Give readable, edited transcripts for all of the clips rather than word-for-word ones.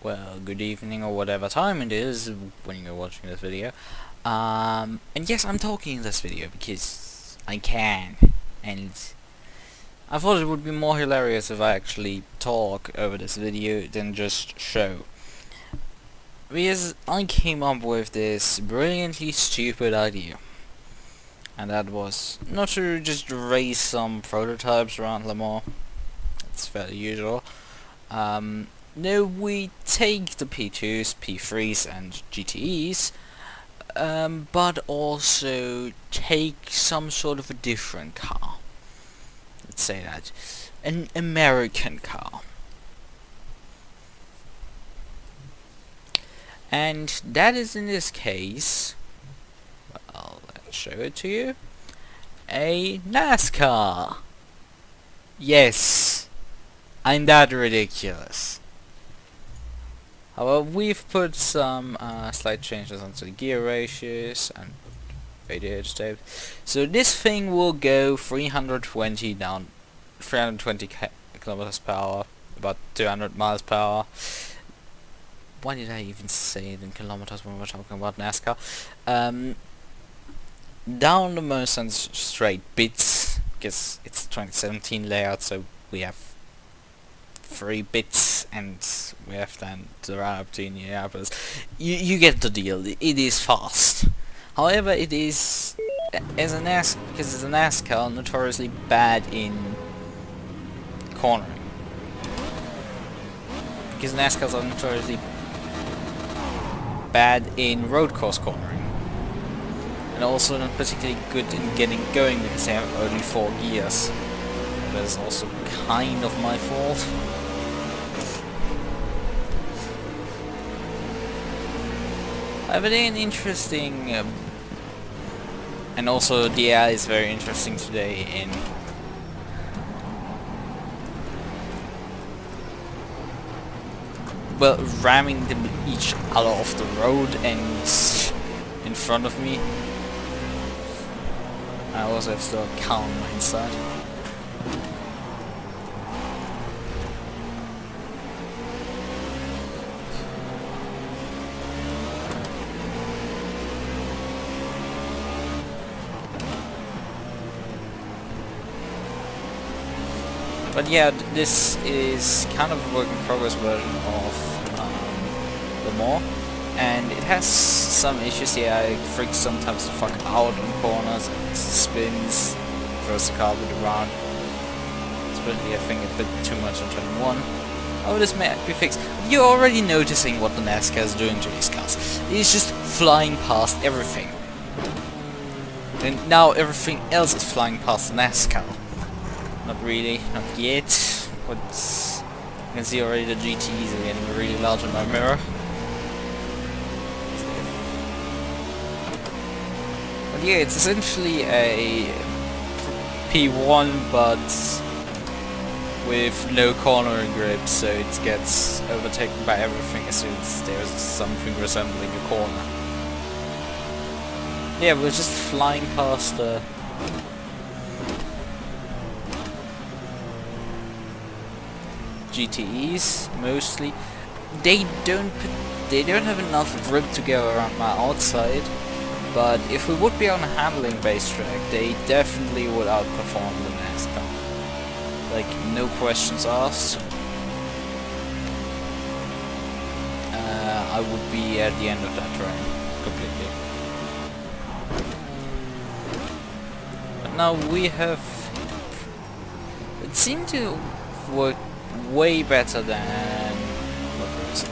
Well, good evening or whatever time it is when you're watching this video. And yes, I'm talking in this video because I can, and I thought it would be more hilarious if I actually talk over this video than just show. Because I came up with this brilliantly stupid idea, and that was not to just race some prototypes around LeMans. It's fairly usual. No, we take the P2s, P3s and GTEs, but also take some sort of a different car. Let's say that. An American car. And that is in this case, well, let's show it to you, a Nascar. Yes, I'm that ridiculous. However, we've put some slight changes onto the gear ratios and radio tape. So this thing will go 320 kilometers per hour, about 200 miles per hour. Why did I even say it in kilometers when we're talking about NASCAR? Down the most straight bits, because it's 2017 layout, so we have 3 bits, and we have then to run up to Indianapolis. You get the deal. It is fast. However, it is because it's a NASCAR, notoriously bad in cornering. Because NASCARs are notoriously bad in road course cornering, and also not particularly good in getting going because they have only 4 gears. That is also kind of my fault. I have an interesting, and also the AI is very interesting today in ramming them each other off the road and in front of me. I also have to calm my inside. But yeah, this is kind of a work in progress version of LeMans, and it has some issues here. I freak sometimes the fuck out on corners and spins, throws the car a bit around, especially I think a bit too much on turn 1. Oh, this may be fixed. You're already noticing what the NASCAR is doing to these cars. It's just flying past everything. And now everything else is flying past the NASCAR. Not really, not yet, but you can see already the GTs are getting really large on my mirror. But yeah, it's essentially a P1 but with no cornering grip, so it gets overtaken by everything as soon as there's something resembling a corner. Yeah, we're just flying past the GTEs mostly. They don't have enough grip to go around my outside, but if we would be on a handling based track, they definitely would outperform the NASCAR. Like, no questions asked. I would be at the end of that train completely. But now we have, it seemed to work way better than what race.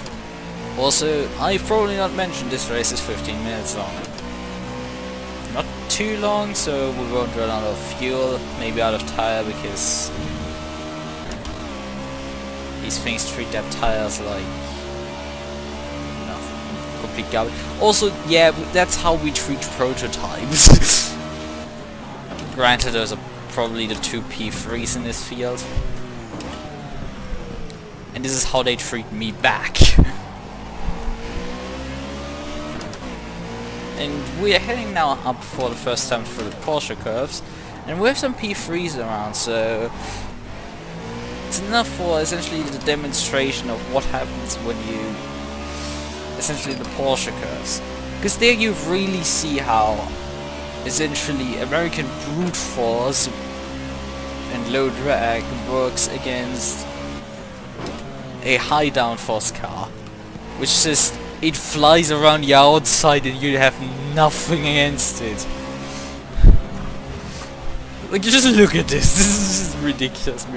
Also, I've probably not mentioned this race is 15 minutes long. Not too long, so we won't run out of fuel, maybe out of tire, because these things treat their tires like nothing, complete garbage. Also, yeah, that's how we treat prototypes. Granted, those are probably the 2 P3s in this field. And this is how they treat me back. And we are heading now up for the first time through the Porsche curves, and we have some P3s around, so it's enough for essentially the demonstration of what happens when you essentially the Porsche curves. Because there you really see how essentially American brute force and low drag works against a high downforce car, which just it flies around the outside and you have nothing against it. Like, just look at this. This is just ridiculous.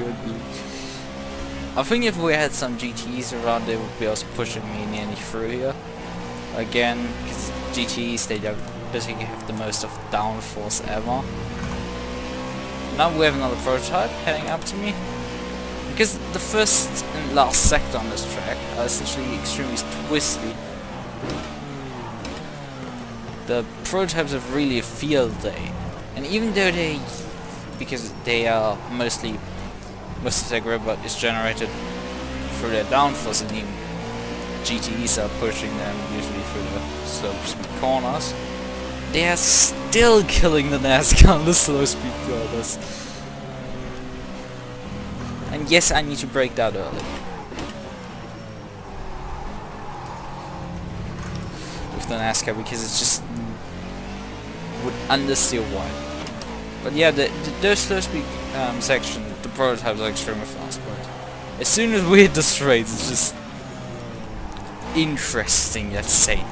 I think if we had some GTs around, they would be also pushing me nearly through here. Again, because GTs, they don't basically have the most of downforce ever. Now we have another prototype heading up to me. Because the first and last sector on this track are essentially extremely twisty. The prototypes have really a field day. And even though they, because they are most of their grip is generated through their downforce, and even GTEs are pushing them usually through the slopes and corners, they are still killing the Nascar on the slow speed corners. And yes, I need to break that early. With the Nascar, because it's just would understeer wide. But yeah, those slow speed section, the prototypes are extremely fast, but as soon as we hit the straights, it's just interesting, let's say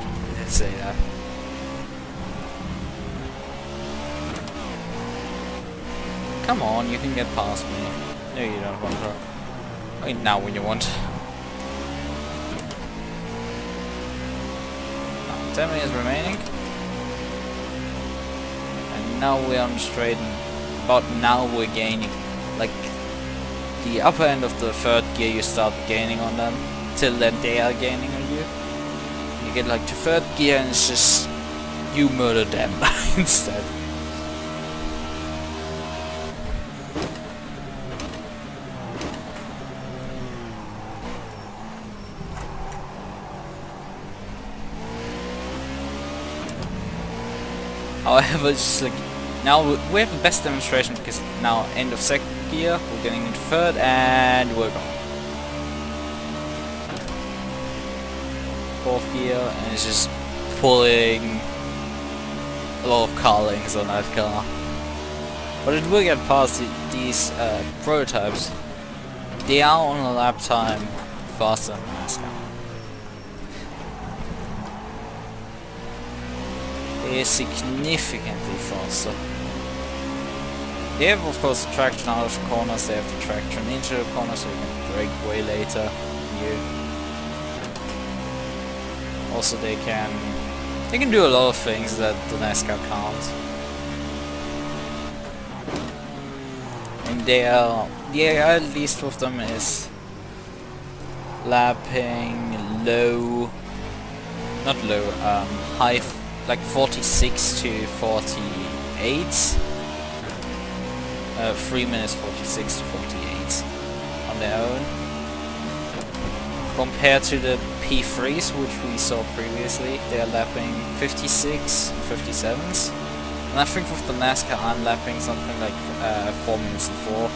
that. Come on, you can get past me. No, you don't want to. I mean, now when you want. 10 minutes remaining. And now we're on the straight, and about now we're gaining. Like, the upper end of the third gear you start gaining on them, till then they are gaining on you. You get like to third gear and it's just, you murder them instead. However, it's just like, now we have the best demonstration because now end of second gear, we're getting into third, and we're gone. Fourth gear, and it's just pulling a lot of car links on that car. But it will get past these prototypes. They are on a lap time faster than Nascar. Is significantly faster. They have of course traction out of the corners, they have the traction into the corners so you can brake way later than you. Also they can do a lot of things that the Nascar can't. And at least with them is lapping low, not low, high, like 46 to 48, 3 minutes 46 to 48 on their own, compared to the P3s which we saw previously. They are lapping 56 and 57s, and I think with the Nascar I'm lapping something like 4 minutes and 4.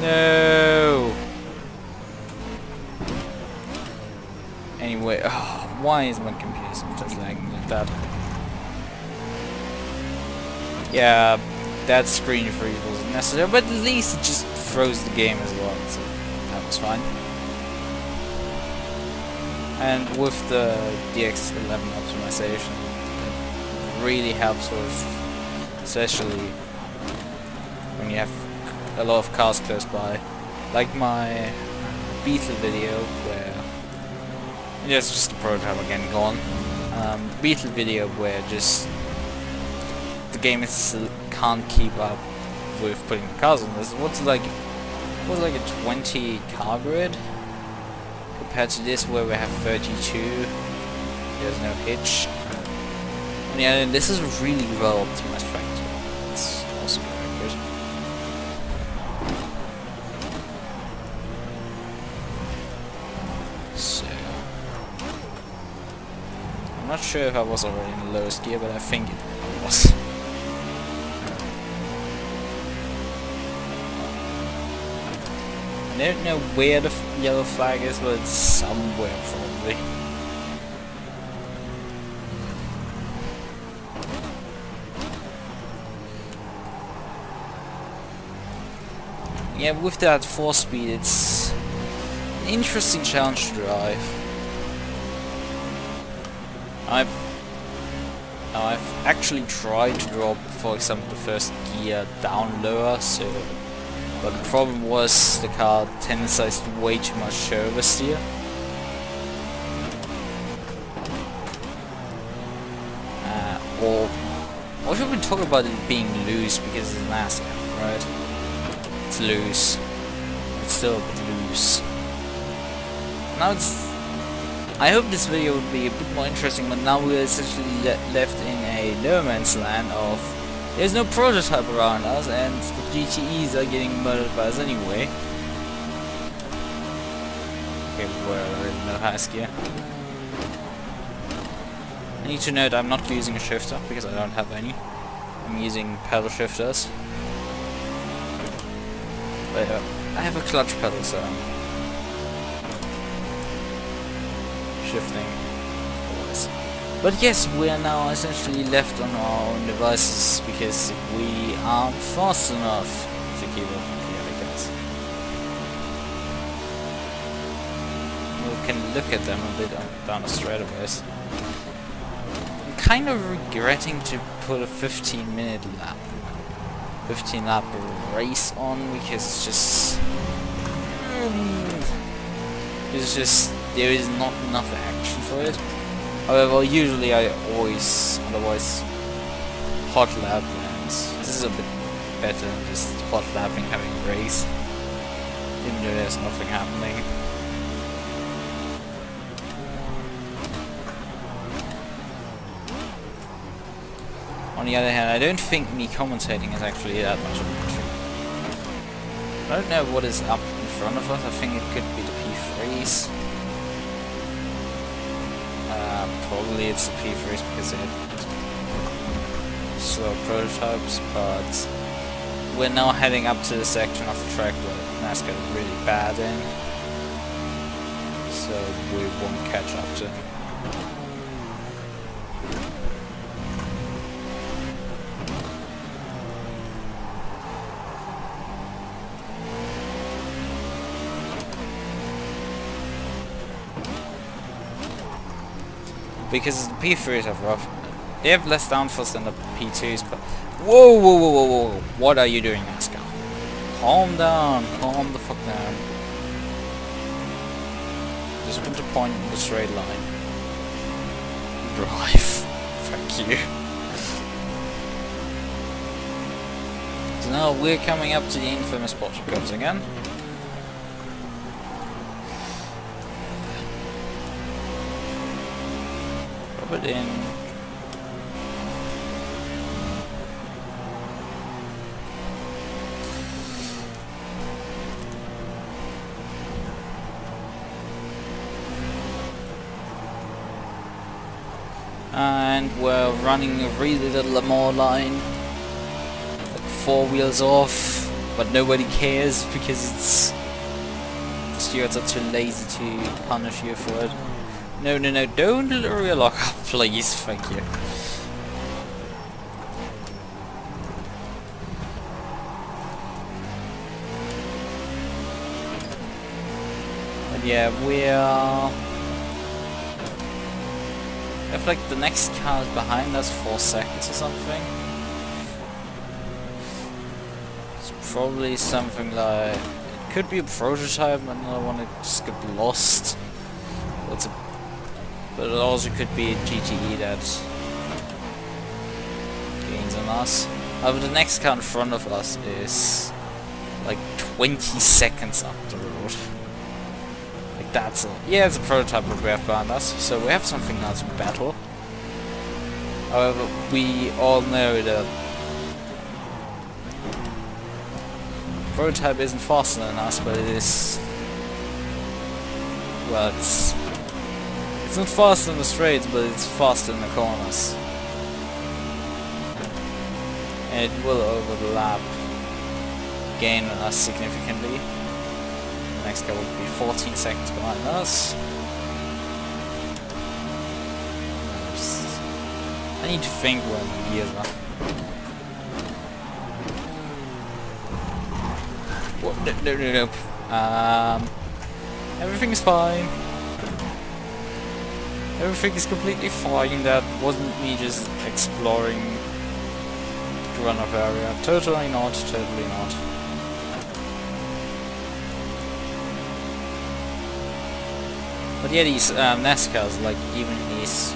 No. Anyway, why is my computer just lagging like that? Yeah, that screen freeze wasn't necessary, but at least it just froze the game as well, so that was fine. And with the DX11 optimization, it really helps with, especially when you have a lot of cars close by, like my Beetle video where, yeah, it's just a prototype again gone, Beetle video where just the game can't keep up with putting the cars on this. What's like a 20 car grid compared to this where we have 32. There's no hitch, and yeah, this is a really well optimized factor. It's also very good. I'm not sure if I was already in the lowest gear, but I think it was. I don't know where the yellow flag is, but it's somewhere probably. Yeah, with that 4-speed, it's an interesting challenge to drive. I've actually tried to drop, for example, the first gear down lower, but the problem was the car tendencies way too much to oversteer. Or should we talk about it being loose because it's Nascar, right? It's loose. It's still a bit loose. Now I hope this video would be a bit more interesting, but now we're essentially left in a no man's land of there's no prototype around us and the GTEs are getting murdered by us anyway. Okay, we're in no high gear. I need to note I'm not using a shifter because I don't have any. I'm using pedal shifters. But I have a clutch pedal, so I'm shifting. But yes, we are now essentially left on our own devices because we aren't fast enough to keep up with the other guys. We can look at them a bit down the straightaways. I'm kind of regretting to put a 15-minute lap. 15-lap race on because it's just there is not enough action for it. However, usually I always otherwise hot lap, and this is a bit better than just hot lapping having a race, even though there's nothing happening. On the other hand, I don't think me commentating is actually that much of an issue. I don't know what is up in front of us. I think it could be the P3s. Probably it's the P3s because they had slow prototypes, but we're now heading up to the section of the track where Nascar is really bad in, so we won't catch up to him. Because the P3s have rough. They have less downforce than the P2s, but whoa, whoa, whoa, whoa, whoa! What are you doing, Nascar? Calm down, calm the fuck down. Just put the point in the straight line. Drive. Thank you. So now we're coming up to the infamous Porsche curbs again. Put in and we're running a really little LeMans line, like 4 wheels off, but nobody cares because the stewards are too lazy to punish you for it. No, no, no, don't rear lock up, please, thank you. But yeah, we have like the next car is behind us 4 seconds or something. It's probably something like, it could be a prototype and I want to just get lost. But it also could be a GTE that gains on us. However, the next car in front of us is like 20 seconds up the road. Like that's yeah, it's a prototype that we have behind us, so we have something now to battle. However, we all know that prototype isn't faster than us, but it is, well, it's It's not fast in the straights, but it's fast in the corners. And it will over the lap gain us significantly. The next car will be 14 seconds behind us. I need to think when the gears are. No. Everything is fine. Everything is completely fine. That wasn't me just exploring the runoff area. Totally not. Totally not. But yeah, these Nascars, like even these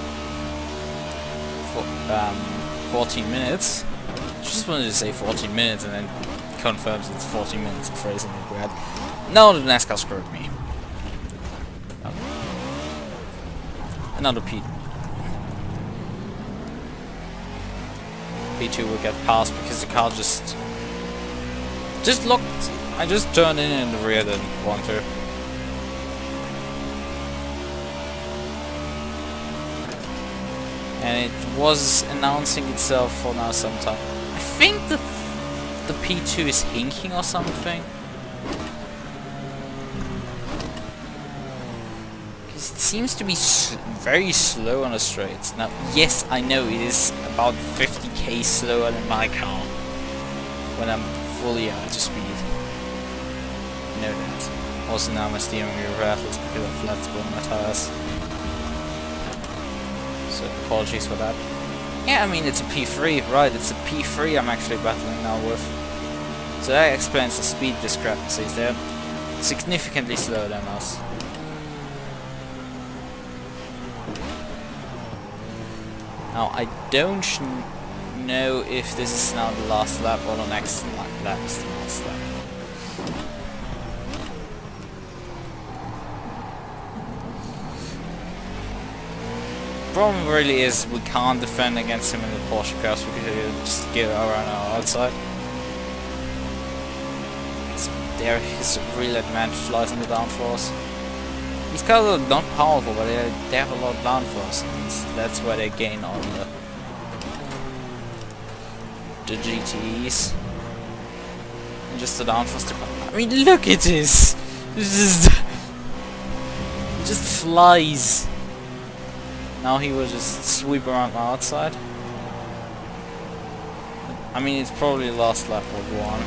14 minutes. Just wanted to say 14 minutes and then confirms it's 14 minutes of racing in grad. Now the NASCAR screwed me. Another P2 will get past because the car just locked. I just turned in the rear, didn't want to. And it was announcing itself for now some time. I think the P2 is hinking or something. Because it seems to be very slow on the straights. Now, yes, I know it is about 50k slower than my car when I'm fully out to speed. I know that. Also now my steering wheel rattles because of flat on my tires. So apologies for that. Yeah, I mean it's a P3, right? It's a P3 I'm actually battling now with. So that explains the speed discrepancies there. Significantly slower than us. Now I don't know if this is now the last lap or the next lap is the last lap. Problem really is we can't defend against him in the Porsche cars because he'll just get around our outside. So there his real advantage lies in the downforce. These cars are not powerful, but they have a lot of downforce, and that's why they gain on the GTEs. And just the downforce to I mean, look at this! It just flies. Now he will just sweep around my outside. I mean, it's probably the last lap with one.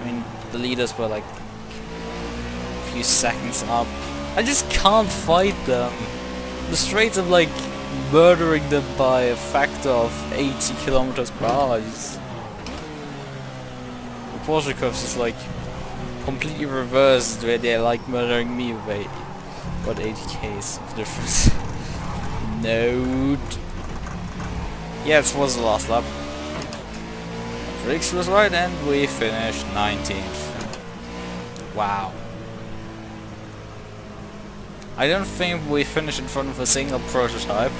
I mean, the leaders were like a few seconds up. I just can't fight them. The straights are like murdering them by a factor of 80 kilometers per hour. The Porsche curves is like completely reversed, where they're like murdering me with what 80k's of difference. No. Yes, it was the last lap. Felix was right, and we finished 19th. Wow. I don't think we finished in front of a single prototype,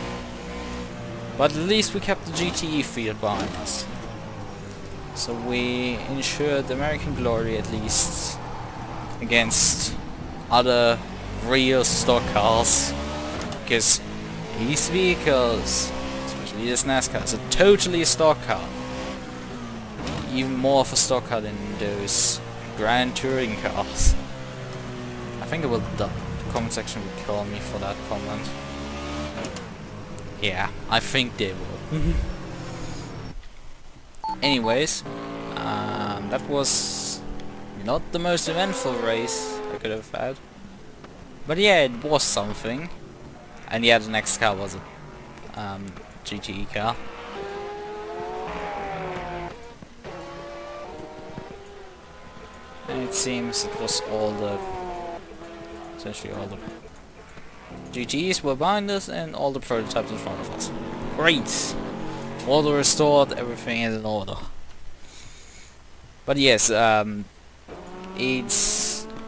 but at least we kept the GTE field behind us. So we ensured American glory at least against other real stock cars, because these vehicles, especially this Nascar, is a totally stock car. Even more of a stock car than those Grand Touring cars. I think the comment section will kill me for that comment. Yeah, I think they will. Anyways, that was not the most eventful race I could have had. But yeah, it was something. And yeah, the next car was a GTE car. And it seems it was essentially all the GTEs were behind us and all the prototypes in front of us. Great! Order restored, everything is in order. But yes, I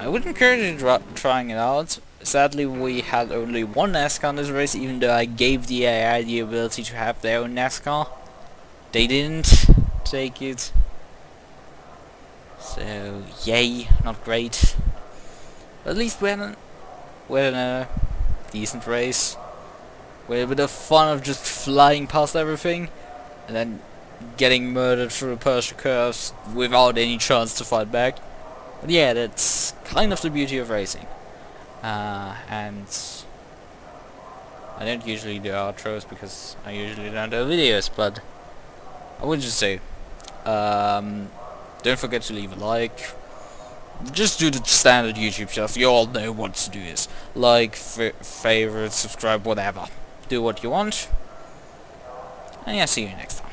would encourage you trying it out. Sadly, we had only one NASCAR in this race, even though I gave the AI the ability to have their own NASCAR. They didn't take it. So, yay, not great. But at least we had a decent race with a bit of fun of just flying past everything and then getting murdered through Porsche curves without any chance to fight back. But yeah, that's kind of the beauty of racing. And I don't usually do outros because I usually don't do videos, but I would just say, don't forget to leave a like. Just do the standard YouTube stuff. You all know what to do is like, favorite, subscribe, whatever. Do what you want. And yeah, see you next time.